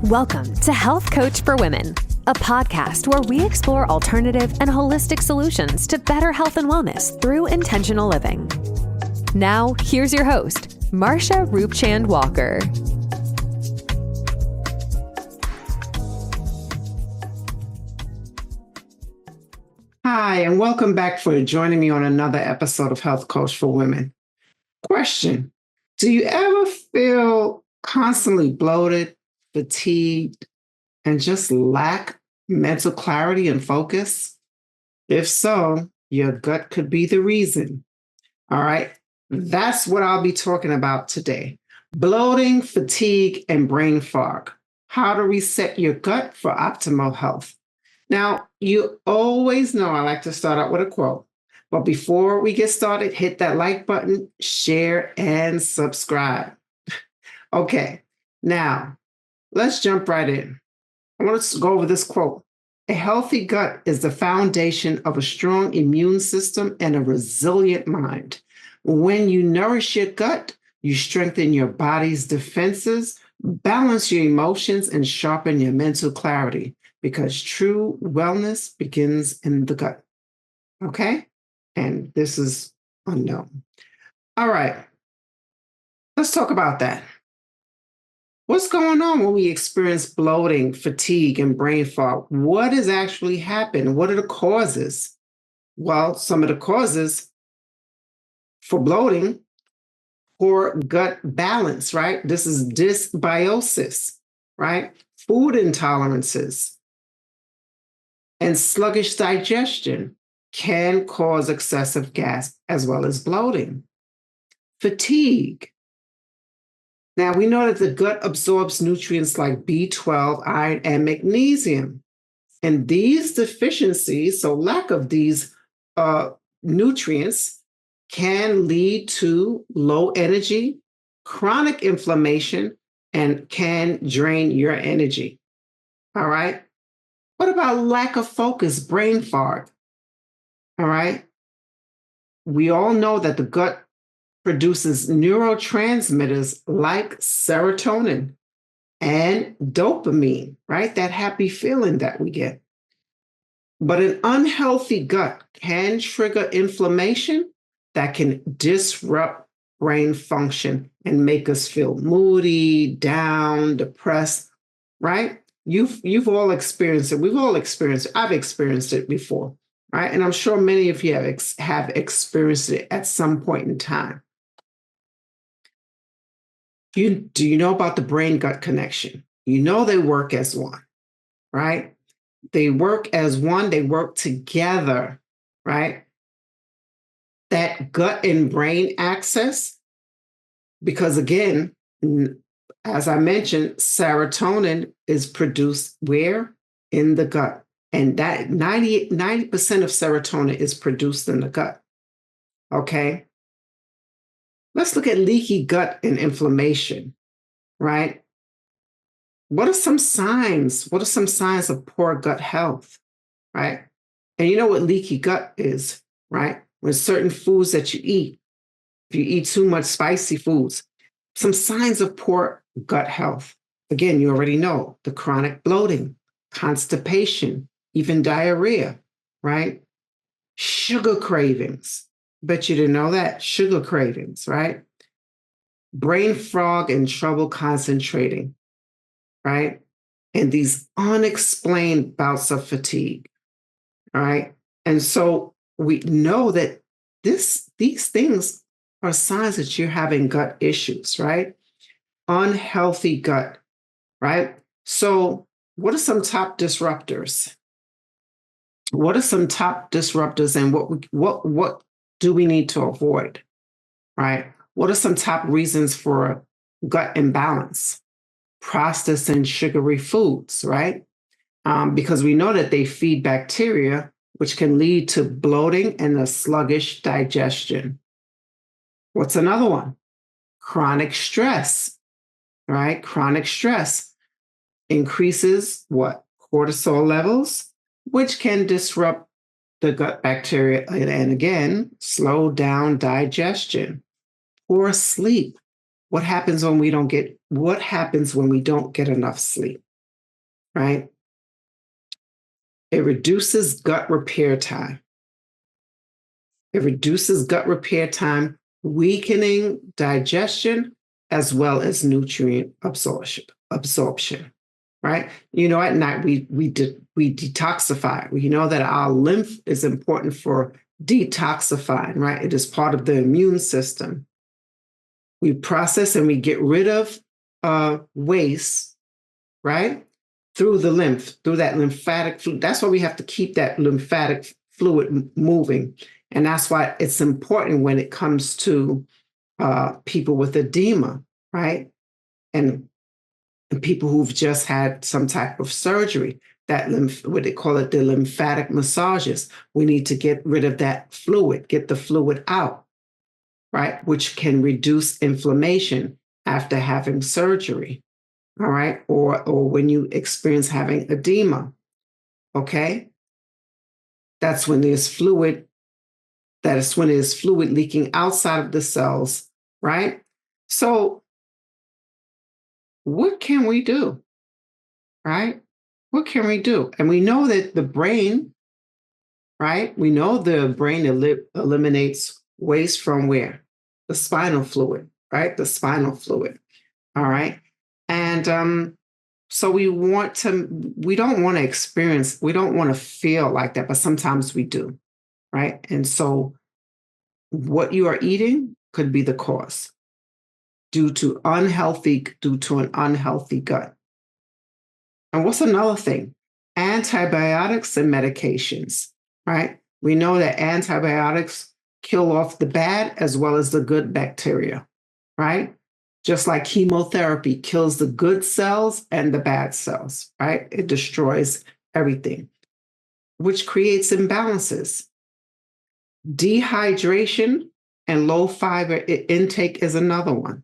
Welcome to Health Coach for Women, a podcast where we explore alternative and holistic solutions to better health and wellness through intentional living. Now, here's your host, Marsha Roopchand-Walker. Hi, and welcome back for joining me on another episode of Health Coach for Women. Question: do you ever feel constantly bloated, fatigued, and just lack mental clarity and focus? If so, your gut could be the reason. All right, that's what I'll be talking about today. Bloating, fatigue, and brain fog. How to reset your gut for optimal health. Now, you always know I like to start out with a quote. But before we get started, hit that like button, share, and subscribe. Okay, now let's jump right in. I want to go over this quote. A healthy gut is the foundation of a strong immune system and a resilient mind. When you nourish your gut, you strengthen your body's defenses, balance your emotions, and sharpen your mental clarity, because true wellness begins in the gut. Okay? And this is unknown. All right. Let's talk about that. What's going on when we experience bloating, fatigue, and brain fog? What has actually happened? What are the causes? Well, some of the causes for bloating, poor gut balance, right? This is dysbiosis, right? Food intolerances and sluggish digestion can cause excessive gas as well as bloating. Fatigue. Now, we know that the gut absorbs nutrients like B12, iron, and magnesium. And these deficiencies, so lack of these nutrients, can lead to low energy, chronic inflammation, and can drain your energy. All right? What about lack of focus, brain fog? All right? We all know that the gut produces neurotransmitters like serotonin and dopamine, right? That happy feeling that we get. But an unhealthy gut can trigger inflammation that can disrupt brain function and make us feel moody, down, depressed, right? You've all experienced it. We've all experienced it. I've experienced it before, right? And I'm sure many of you have experienced it at some point in time. Do you know about the brain-gut connection? You know they work as one, right? They work as one. They work together, right? That gut and brain axis, because again, as I mentioned, serotonin is produced where? In the gut. And that 90% of serotonin is produced in the gut. Okay? Let's look at leaky gut and inflammation, right? What are some signs? What are some signs of poor gut health, right? And you know what leaky gut is, right? When certain foods that you eat, if you eat too much spicy foods, some signs of poor gut health. Again, you already know the chronic bloating, constipation, even diarrhea, right? Sugar cravings. Bet you didn't know that. Sugar cravings, right? Brain fog and trouble concentrating, right? And these unexplained bouts of fatigue, all right? And so we know that these things are signs that you're having gut issues, right? Unhealthy gut, right? So what are some top disruptors? What are some top disruptors, and what do we need to avoid, right? What are some top reasons for gut imbalance? Processed and sugary foods, right? Because we know that they feed bacteria, which can lead to bloating and a sluggish digestion. What's another one? Chronic stress, right? Chronic stress increases what? Cortisol levels, which can disrupt the gut bacteria and again, slow down digestion. Poor sleep. What happens when we don't get enough sleep? right? It reduces gut repair time. It reduces gut repair time, weakening digestion as well as nutrient absorption. Right? You know, at night we detoxify. We know that our lymph is important for detoxifying, right? It is part of the immune system. We process and we get rid of waste, right? Through the lymph, through that lymphatic fluid. That's why we have to keep that lymphatic fluid moving. And that's why it's important when it comes to people with edema, right? And people who've just had some type of surgery, that what they call it, the lymphatic massages. We need to get rid of that fluid, get the fluid out, right? Which can reduce inflammation after having surgery, all right? Or when you experience having edema, okay? That's when there's fluid, that is when there's fluid leaking outside of the cells, right? So what can we do, right? What can we do? And we know that the brain, right? We know the brain eliminates waste from where? The spinal fluid, right? The spinal fluid, all right? And so we don't want to experience, we don't want to feel like that, but sometimes we do, right? And so what you are eating could be the cause due to an unhealthy gut. And what's another thing? Antibiotics and medications, right? We know that antibiotics kill off the bad as well as the good bacteria, right? Just like chemotherapy kills the good cells and the bad cells, right? It destroys everything, which creates imbalances. Dehydration and low fiber intake is another one.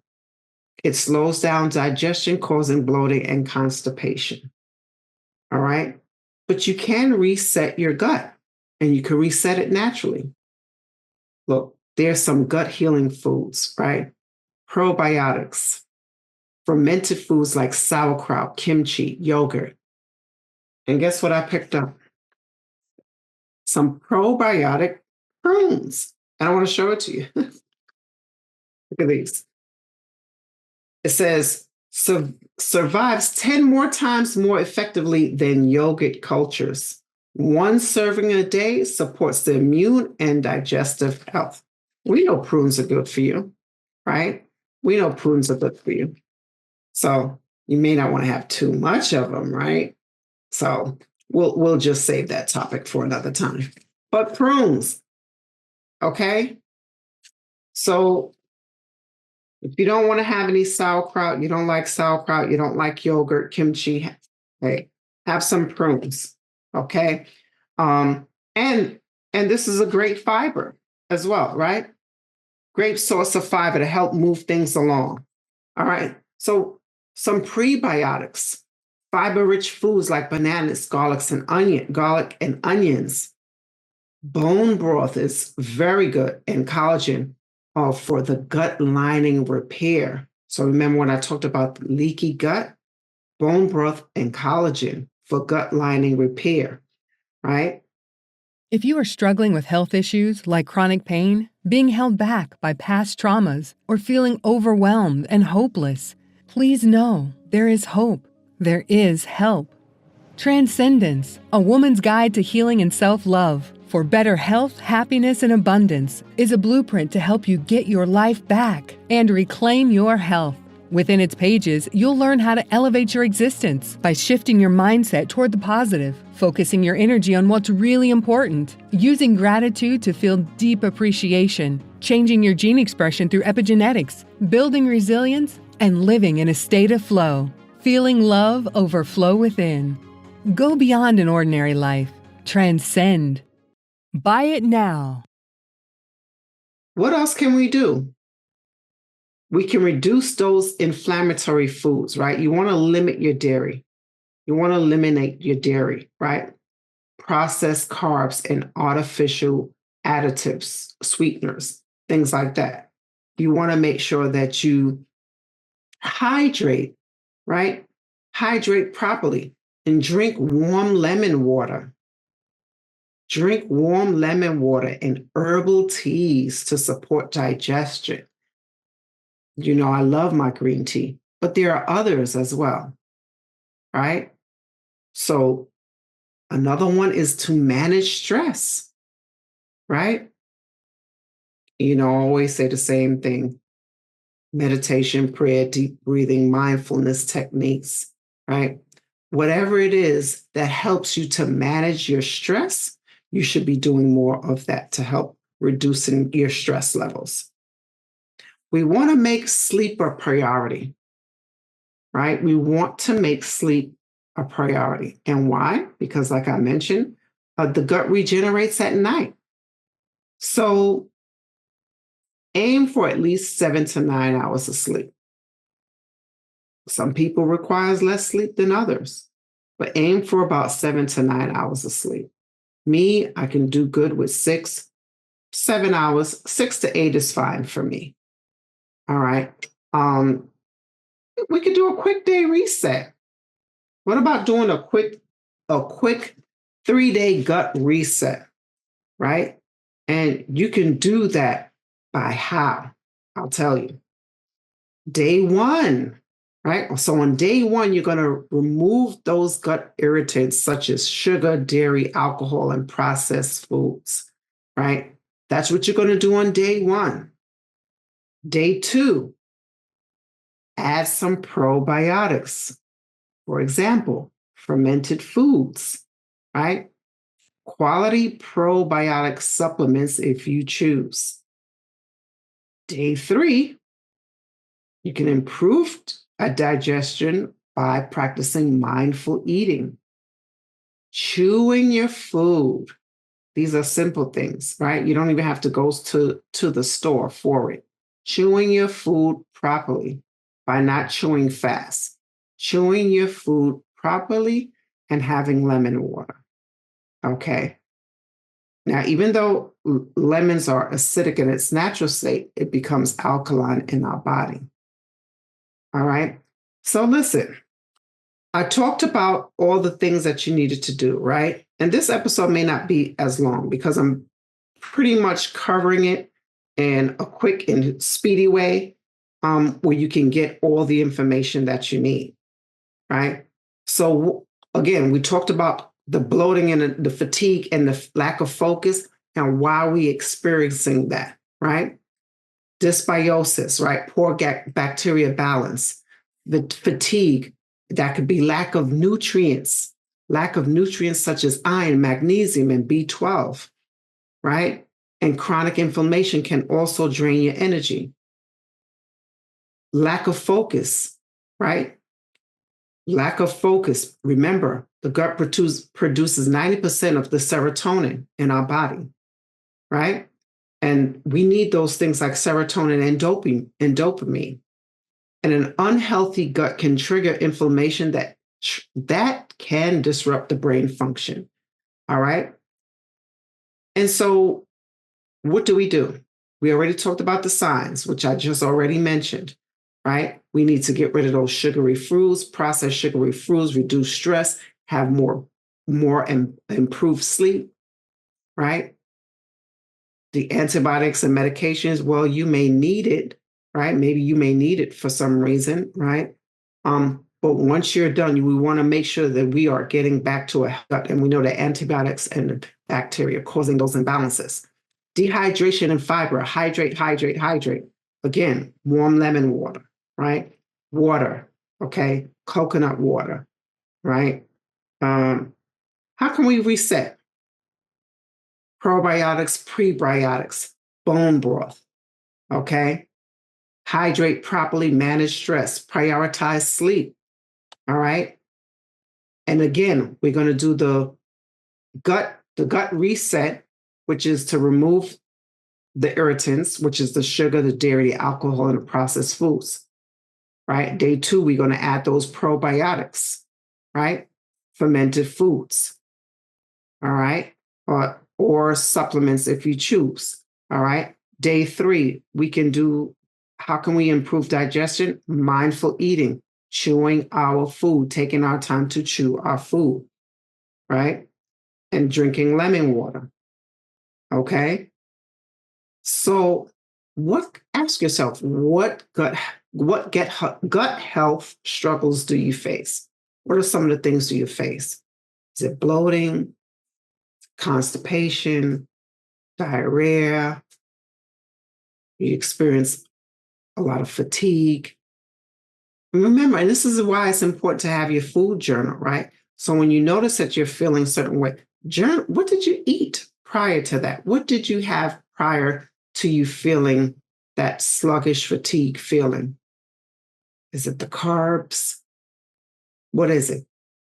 It slows down digestion, causing bloating and constipation. All right. But you can reset your gut and you can reset it naturally. Look, there's some gut healing foods, right? Probiotics, fermented foods like sauerkraut, kimchi, yogurt. And guess what I picked up? Some probiotic prunes. And I want to show it to you. Look at these. It says, survives 10 more times more effectively than yogurt cultures. One serving a day supports the immune and digestive health. We know prunes are good for you, right? We know prunes are good for you. So you may not want to have too much of them, right? So we'll just save that topic for another time. But prunes, okay? So if you don't want to have any sauerkraut, you don't like yogurt, kimchi, hey, have some prunes, okay? And this is a great fiber as well, right? Great source of fiber to help move things along. All right. So some prebiotics, fiber-rich foods like bananas, garlic and onions. Bone broth is very good, and collagen for the gut lining repair. So remember when I talked about leaky gut, bone broth and collagen for gut lining repair, right? If you are struggling with health issues like chronic pain, being held back by past traumas, or feeling overwhelmed and hopeless, please know there is hope. There is help. Transcendence, a woman's guide to healing and self-love for better health, happiness, and abundance, is a blueprint to help you get your life back and reclaim your health. Within its pages, you'll learn how to elevate your existence by shifting your mindset toward the positive, focusing your energy on what's really important, using gratitude to feel deep appreciation, changing your gene expression through epigenetics, building resilience, and living in a state of flow, feeling love overflow within. Go beyond an ordinary life. Transcend. Buy it now. What else can we do? We can reduce those inflammatory foods, right? You want to limit your dairy. You want to eliminate your dairy, right? Processed carbs and artificial additives, sweeteners, things like that. You want to make sure that you hydrate, right? Hydrate properly. and drink warm lemon water. Drink warm lemon water and herbal teas to support digestion. You know, I love my green tea, but there are others as well, right? So another one is to manage stress, right? You know, I always say the same thing: meditation, prayer, deep breathing, mindfulness techniques, right? Whatever it is that helps you to manage your stress, you should be doing more of that to help reducing your stress levels. We want to make sleep a priority, right? We want to make sleep a priority. And why? Because, like I mentioned, the gut regenerates at night. So aim for at least 7 to 9 hours of sleep. Some people requires less sleep than others, but aim for about 7 to 9 hours of sleep. Me, I can do good with 6, 7 hours. 6 to 8 is fine for me. All right. We could do a quick day reset. What about doing a quick 3-day gut reset, right? And you can do that by how? I'll tell you. Day 1, right? So on day 1, you're going to remove those gut irritants such as sugar, dairy, alcohol, and processed foods, right? That's what you're going to do on day 1. Day 2, add some probiotics. For example, fermented foods, right? Quality probiotic supplements if you choose. Day 3, you can improve digestion by practicing mindful eating. Chewing your food. These are simple things, right? You don't even have to go to the store for it. Chewing your food properly by not chewing fast. Chewing your food properly and having lemon water. Okay. Now, even though lemons are acidic in its natural state, it becomes alkaline in our body. All right. So listen, I talked about all the things that you needed to do, right? And this episode may not be as long because I'm pretty much covering it in a quick and speedy way where you can get all the information that you need, right? So again, we talked about the bloating and the fatigue and the lack of focus and why we experiencing that, right? Dysbiosis, right? Poor bacteria balance, the fatigue, that could be lack of nutrients such as iron, magnesium, and B12, right? And chronic inflammation can also drain your energy. Lack of focus, right? Lack of focus. Remember, the gut produces 90% of the serotonin in our body, right? And we need those things like serotonin and dopamine. And an unhealthy gut can trigger inflammation that can disrupt the brain function. All right. And so what do? We already talked about the signs, which I just already mentioned, right? We need to get rid of those sugary foods, processed sugary foods, reduce stress, have more improved sleep, right? The antibiotics and medications, well, you may need it, right? Maybe you may need it for some reason, right? But once you're done, we want to make sure that we are getting back to a gut, and we know that antibiotics and bacteria are causing those imbalances. Dehydration and fiber, hydrate. Again, warm lemon water, right? Water, okay? Coconut water, right? How can we reset? Probiotics, prebiotics, bone broth, okay? Hydrate properly, manage stress, prioritize sleep, all right? And again, we're going to do the gut reset, which is to remove the irritants, which is the sugar, the dairy, the alcohol, and the processed foods, right? Day 2, we're going to add those probiotics, right? Fermented foods, all right? Or supplements if you choose, all right? Day 3, we can do, how can we improve digestion? Mindful eating, chewing our food, taking our time to chew our food, right? And drinking lemon water. Okay. So ask yourself, what gut health struggles do you face? What are some of the things do you face? Is it bloating, constipation, diarrhea? You experience a lot of fatigue. Remember, and this is why it's important to have your food journal, right? So when you notice that you're feeling a certain way, journal, what did you eat prior to that? What did you have prior to you feeling that sluggish fatigue feeling? Is it the carbs? What is it?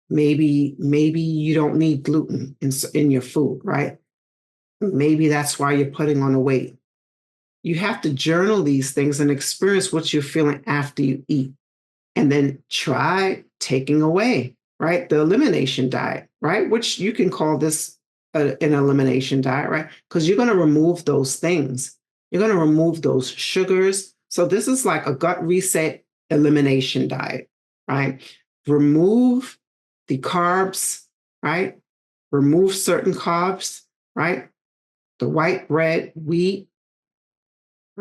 Maybe you don't need gluten in your food, right? Maybe that's why you're putting on the weight. You have to journal these things and experience what you're feeling after you eat. And then try taking away, right? The elimination diet, right? Which you can call this an elimination diet, right? Because you're going to remove those things. You're going to remove those sugars. So this is like a gut reset elimination diet, right? Remove the carbs, right? Remove certain carbs, right? The white bread, wheat,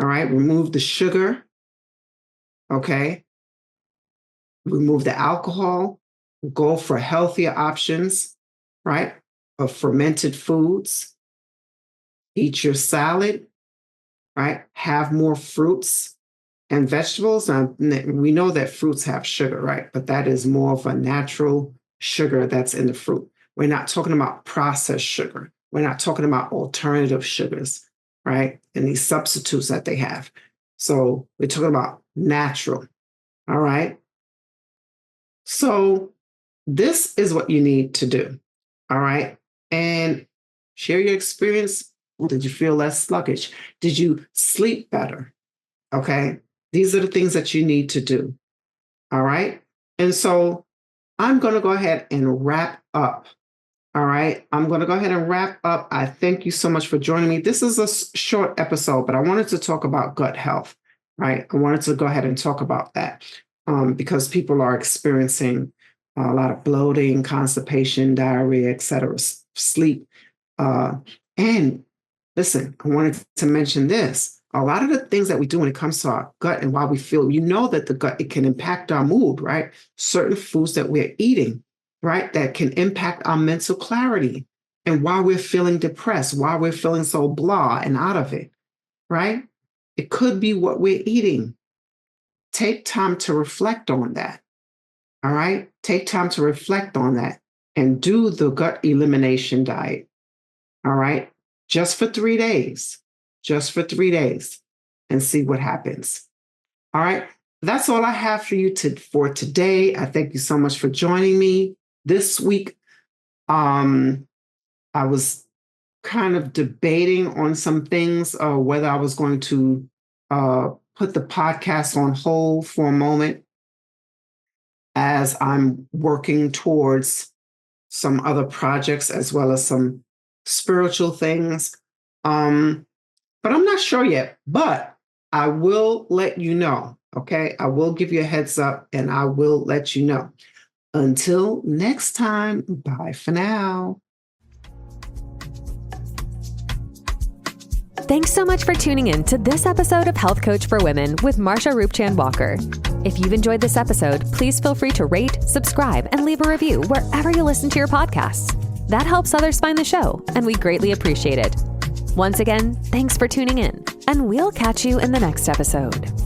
all right? Remove the sugar, okay? Remove the alcohol, go for healthier options, right? Of fermented foods. Eat your salad, right? Have more fruits and vegetables. We know that fruits have sugar, right? But that is more of a natural sugar that's in the fruit. We're not talking about processed sugar. We're not talking about alternative sugars, right? And these substitutes that they have. So we're talking about natural, all right? So this is what you need to do, all right? And share your experience. Did you feel less sluggish? Did you sleep better? Okay? These are the things that you need to do, all right? And so I'm going to go ahead and wrap up, all right? I'm going to go ahead and wrap up. I thank you so much for joining me. This is a short episode, but I wanted to talk about gut health, right? I wanted to go ahead and talk about that. Because people are experiencing a lot of bloating, constipation, diarrhea, et cetera, sleep. And listen, I wanted to mention this. A lot of the things that we do when it comes to our gut and why we feel, that the gut, it can impact our mood, right? Certain foods that we're eating, right? That can impact our mental clarity and why we're feeling depressed, why we're feeling so blah and out of it, right? It could be what we're eating. Take time to reflect on that. All right. Take time to reflect on that and do the gut elimination diet. All right. Just for 3 days. Just for 3 days and see what happens. All right. That's all I have for you for today. I thank you so much for joining me this week. I was kind of debating on some things, whether I was going to put the podcast on hold for a moment as I'm working towards some other projects as well as some spiritual things. But I'm not sure yet, but I will let you know, okay? I will give you a heads up and I will let you know. Until next time, bye for now. Thanks so much for tuning in to this episode of Health Coach for Women with Marsha Roopchand-Walker. If you've enjoyed this episode, please feel free to rate, subscribe, and leave a review wherever you listen to your podcasts. That helps others find the show, and we greatly appreciate it. Once again, thanks for tuning in, and we'll catch you in the next episode.